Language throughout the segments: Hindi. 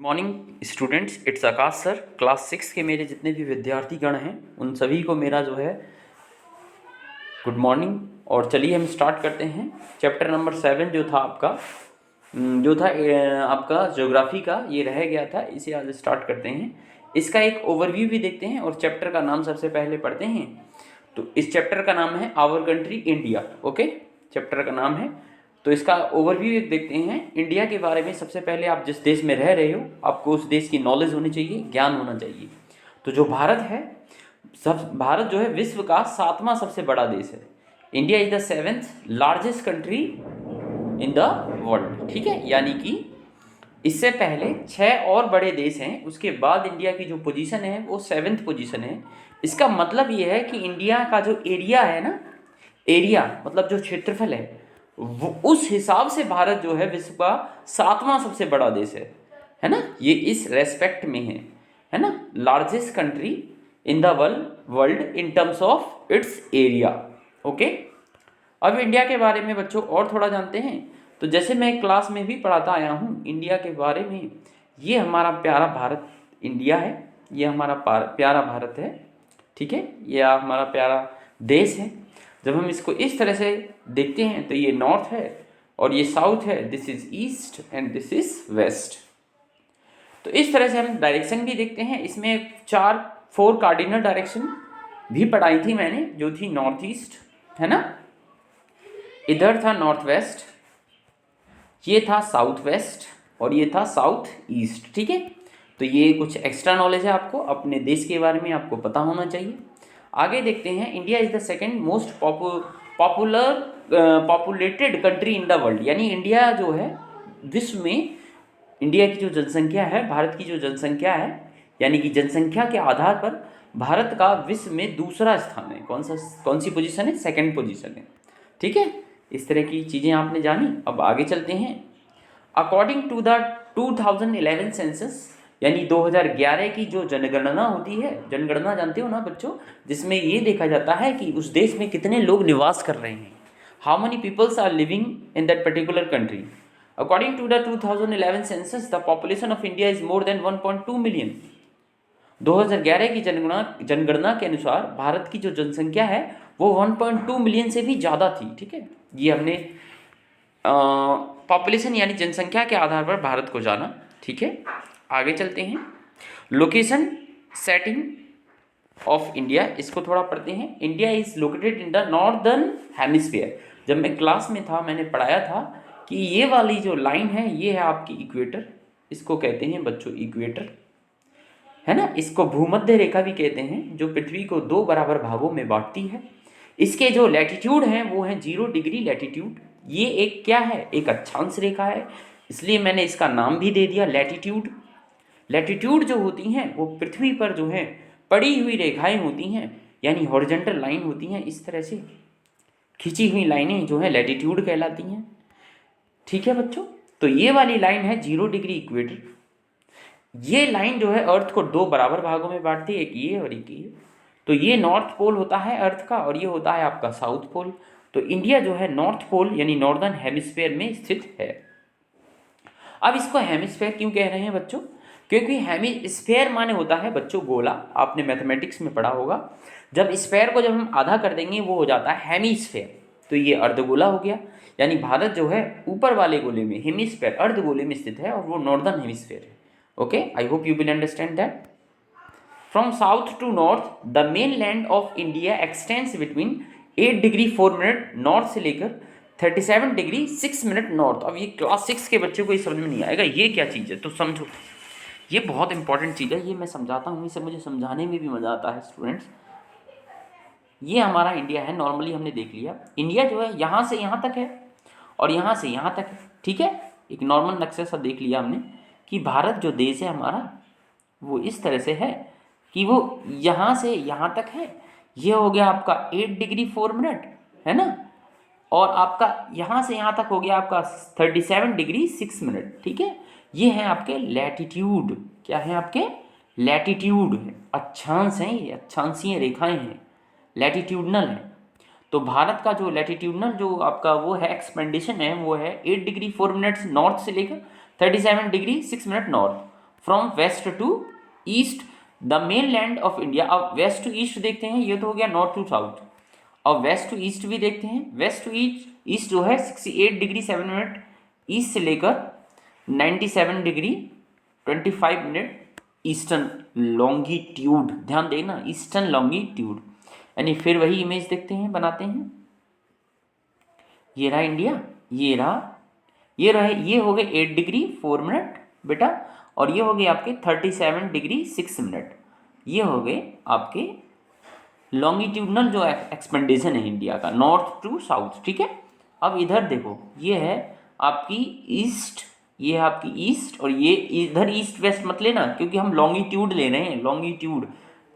Morning students, it's Akash sir. Class 6 के मेरे जितने भी विद्यार्थीगण हैं उन सभी को मेरा जो है गुड मॉर्निंग। और चलिए हम स्टार्ट करते हैं। चैप्टर नंबर 7 जो था आपका ज्योग्राफी का, ये रह गया था, इसे आज स्टार्ट करते हैं। इसका एक ओवरव्यू भी देखते हैं और चैप्टर का नाम सबसे पहले पढ़ते हैं। तो इस चैप्टर का नाम है our country India. Okay, chapter का नाम है। तो इसका ओवरव्यू एक देखते हैं। इंडिया के बारे में सबसे पहले, आप जिस देश में रह रहे हो आपको उस देश की नॉलेज होनी चाहिए, ज्ञान होना चाहिए। तो जो भारत है, भारत जो है विश्व का 7वां सबसे बड़ा देश है। India is the 7th largest country in the world. ठीक है, यानी कि इससे पहले 6 और बड़े देश हैं, उसके बाद इंडिया की जो पोजीशन है वो 7th पोजीशन है। इसका मतलब ये है कि इंडिया का जो एरिया है ना, एरिया मतलब जो क्षेत्रफल है, वो उस हिसाब से भारत जो है विश्व का 7वां सबसे बड़ा देश है ना। ये इस रेस्पेक्ट में है ना, largest country in the world in terms of its area. Okay, अब इंडिया के बारे में बच्चों और थोड़ा जानते हैं। तो जैसे मैं क्लास में भी पढ़ाता आया हूँ इंडिया के बारे में, ये हमारा प्यारा भारत इंडिया है, ये हमारा प्यारा भारत है। ठीक है, ये हमारा प्यारा देश है। जब हम इसको इस तरह से देखते हैं तो ये नॉर्थ है और ये साउथ है, this is east and this is west. तो इस तरह से हम डायरेक्शन भी देखते हैं। इसमें 4 कार्डिनल डायरेक्शन भी पढ़ाई थी मैंने, जो थी नॉर्थ ईस्ट, है ना, इधर था नॉर्थ वेस्ट, ये था साउथ वेस्ट और ये था साउथ ईस्ट। ठीक है, तो ये कुछ एक्स्ट्रा नॉलेज है, आपको अपने देश के बारे में आपको पता होना चाहिए। आगे देखते हैं। India is the second most populated country in the world, यानी इंडिया जो है विश्व में, इंडिया की जो जनसंख्या है, भारत की जो जनसंख्या है, यानी कि जनसंख्या के आधार पर भारत का विश्व में दूसरा स्थान है। कौन सी पोजीशन है? 2nd पोजीशन है। ठीक है, इस तरह की चीज़ें आपने जानी। अब आगे चलते हैं। अकॉर्डिंग टू द 2011 सेंसस, यानी 2011 की जो जनगणना होती है, जनगणना जानते हो ना बच्चों, जिसमें ये देखा जाता है कि उस देश में कितने लोग निवास कर रहे हैं, how many peoples are living in that particular country. According to the 2011 census, the population of India is more than 1.2 million. 2011 की जनगणना के अनुसार भारत की जो जनसंख्या है वो 1.2 मिलियन से भी ज़्यादा थी। ठीक है, ये हमने पॉपुलेशन यानी जनसंख्या के आधार पर भारत को जाना। ठीक है, आगे चलते हैं। लोकेशन सेटिंग ऑफ इंडिया, इसको थोड़ा पढ़ते हैं। India is located in the northern hemisphere. जब मैं क्लास में था मैंने पढ़ाया था कि ये वाली जो लाइन है ये है आपकी इक्वेटर, इसको कहते हैं बच्चों इक्वेटर, है ना। इसको भूमध्य रेखा भी कहते हैं, जो पृथ्वी को 2 बराबर भागों में बांटती है। इसके जो लैटिट्यूड हैं वो हैं 0 डिग्री लैटिट्यूड। ये एक क्या है? एक अक्षांश रेखा है, इसलिए मैंने इसका नाम भी दे दिया लैटिट्यूड। लैटिट्यूड जो होती हैं वो पृथ्वी पर जो है पड़ी हुई रेखाएं होती हैं, यानी हॉरिजॉन्टल लाइन होती हैं, इस तरह से खींची हुई लाइनें जो है लैटिट्यूड कहलाती हैं। ठीक है बच्चों, तो ये वाली लाइन है 0 डिग्री इक्वेटर। ये लाइन जो है अर्थ को 2 बराबर भागों में बांटती है, एक ये और एक ये। तो ये नॉर्थ पोल होता है अर्थ का और ये होता है आपका साउथ पोल। तो इंडिया जो है नॉर्थ पोल यानी नॉर्दर्न हेमिस्फीयर में स्थित है। अब इसको हेमिस्फीयर क्यों कह रहे हैं बच्चों? क्योंकि हेमिस्फीयर माने होता है बच्चों गोला, आपने मैथमेटिक्स में पढ़ा होगा। जब स्फीयर को जब हम आधा कर देंगे वो हो जाता है हेमिस्फीयर, तो ये अर्धगोला हो गया। यानी भारत जो है ऊपर वाले गोले में, हेमिस्फीयर अर्धगोले में स्थित है और वो नॉर्दर्न हेमिस्फीयर है। Okay, I hope you will understand that. From south to north the main land of India extends between 8 degree 4 minute north से लेकर 37 डिग्री 6 मिनट नॉर्थ। अब ये क्लास 6 के बच्चों को ये समझ में नहीं आएगा ये क्या चीज़ है, तो समझो ये बहुत इंपॉर्टेंट चीज़ है। ये मैं समझाता हूँ, इसे मुझे समझाने में भी मज़ा आता है स्टूडेंट्स। ये हमारा इंडिया है, नॉर्मली हमने देख लिया। इंडिया जो है यहाँ से यहाँ तक है और यहाँ से यहाँ तक है। ठीक है, एक नॉर्मल नक्शा सा देख लिया हमने कि भारत जो देश है हमारा वो इस तरह से है कि वो यहाँ से यहाँ तक है। ये हो गया आपका 8 डिग्री 4 मिनट, है ना, और आपका यहाँ से यहाँ तक हो गया आपका 37 डिग्री 6 मिनट। ठीक है, ये हैं आपके लैटिट्यूड। क्या है आपके? लैटिट्यूड है, अक्षांश हैं, ये अक्षांशीय रेखाएं हैं, लैटिट्यूडनल है। तो भारत का जो लैटिट्यूडनल जो आपका वो है एक्सपेंडिशन है वो है 8 डिग्री 4 मिनट्स नॉर्थ से लेकर 37 degree 6 minute north. From west to east the main land of India. अब वेस्ट टू ईस्ट देखते हैं, ये तो हो गया नॉर्थ टू साउथ। अब वेस्ट टू ईस्ट भी देखते हैं। वेस्ट टू ईस्ट जो है 68 डिग्री 7 मिनट ईस्ट से लेकर 97 डिग्री 25 मिनट ईस्टर्न लॉन्गिट्यूड, ध्यान देना ईस्टर्न लॉन्गिट्यूड। यानी फिर वही इमेज देखते हैं, बनाते हैं। ये रहा इंडिया, ये रहा, ये हो गए 8 डिग्री 4 मिनट बेटा, और ये हो गए आपके 37 डिग्री 6 मिनट। ये हो गए आपके लॉन्गिट्यूडनल जो एक्सपेंडेशन है इंडिया का, नॉर्थ टू साउथ, ठीक है। अब इधर देखो, ये है आपकी ईस्ट, ये है आपकी ईस्ट, और ये इधर ईस्ट वेस्ट मत लेना, क्योंकि हम लॉन्गिट्यूड ले रहे हैं, लॉन्गिट्यूड,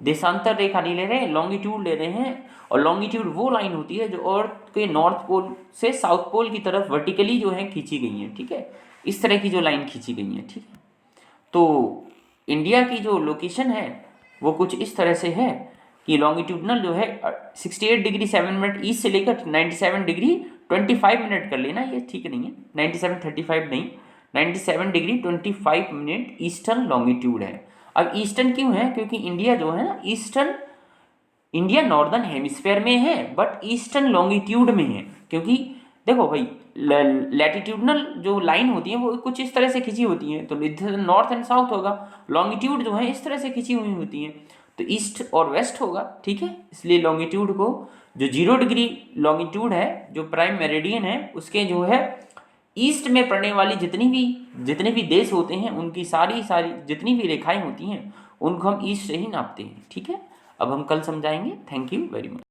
देशांतर रेखा नहीं ले रहे हैं, लॉन्गिट्यूड ले रहे हैं। और लॉन्गिट्यूड वो लाइन होती है जो अर्थ के नॉर्थ पोल से साउथ पोल की तरफ वर्टिकली जो है खींची गई है, ठीक है। इस तरह की जो लाइन खींची गई है, ठीक है। तो इंडिया की जो लोकेशन है वो कुछ इस तरह से है कि लॉन्गिट्यूडनल जो है 68 डिग्री 7 मिनट ईस्ट से लेकर 97 डिग्री 25 मिनट कर लेना, ये ठीक नहीं है, 97 35 नहीं, 97 डिग्री 25 मिनट ईस्टर्न लॉन्गिट्यूड है। अब ईस्टर्न क्यों है? क्योंकि इंडिया जो है ना, ईस्टर्न इंडिया नॉर्दर्न हेमिस्फेयर में है बट ईस्टर्न लॉन्गिट्यूड में है। क्योंकि देखो भाई, लैटिट्यूडनल जो लाइन होती है वो कुछ इस तरह से खिंची होती है, तो इधर नॉर्थ एंड साउथ होगा, लॉन्गिट्यूड जो है इस तरह से खिंची हुई होती है, तो ईस्ट और वेस्ट होगा, ठीक है। इसलिए लॉन्गिट्यूड को जो 0 डिग्री लॉन्गिट्यूड है, जो प्राइम मेरिडियन है, उसके जो है ईस्ट में पड़ने वाली जितने भी देश होते हैं, उनकी सारी जितनी भी रेखाएं होती हैं उनको हम ईस्ट से ही नापते हैं, ठीक है। अब हम कल समझाएंगे। Thank you very much.